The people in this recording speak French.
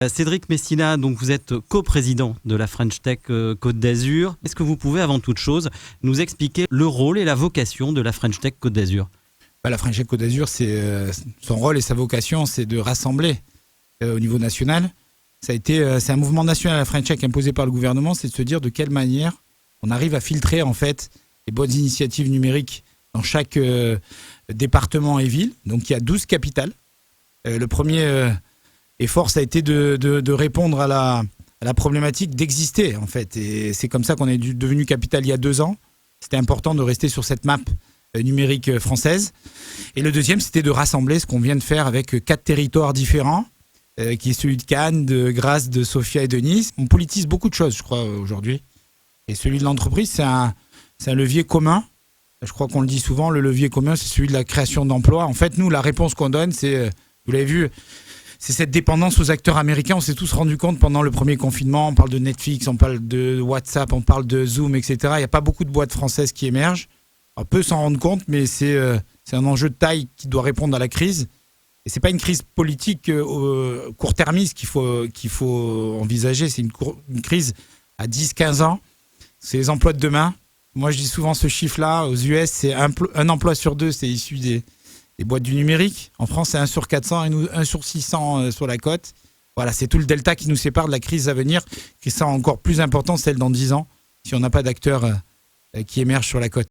Cédric Messina, donc vous êtes coprésident de la French Tech Côte d'Azur. Est-ce que vous pouvez avant toute chose nous expliquer le rôle et la vocation de la French Tech Côte d'Azur ? La French Tech Côte d'Azur, son rôle et sa vocation, c'est de rassembler au niveau national. C'est un mouvement national, la French Tech, imposé par le gouvernement, c'est de se dire de quelle manière on arrive à filtrer en fait les bonnes initiatives numériques dans chaque département et ville. Donc il y a 12 capitales. Le premier effort, ça a été de répondre à la problématique d'exister en fait. Et c'est comme ça qu'on est devenu capitale il y a 2 ans. C'était important de rester sur cette map numérique française. Et le deuxième, c'était de rassembler ce qu'on vient de faire avec 4 territoires différents, qui est celui de Cannes, de Grasse, de Sofia et de Nice. On politise beaucoup de choses, je crois, aujourd'hui. Et celui de l'entreprise, c'est un levier commun. Je crois qu'on le dit souvent, le levier commun, c'est celui de la création d'emplois. En fait, nous, la réponse qu'on donne, c'est, vous l'avez vu, c'est cette dépendance aux acteurs américains. On s'est tous rendu compte pendant le premier confinement. On parle de Netflix, on parle de WhatsApp, on parle de Zoom, etc. Il n'y a pas beaucoup de boîtes françaises qui émergent. On peut s'en rendre compte, mais c'est un enjeu de taille qui doit répondre à la crise. Et c'est pas une crise politique court-termiste qu'il faut envisager. C'est une crise à 10-15 ans. C'est les emplois de demain. Moi, je dis souvent ce chiffre-là. Aux US, c'est un emploi sur 2, c'est issu des boîtes du numérique. En France, c'est 1 sur 400 et nous 1 sur 600 sur la côte. Voilà, c'est tout le delta qui nous sépare de la crise à venir, qui sera encore plus importante, celle dans 10 ans, si on n'a pas d'acteurs qui émergent sur la côte.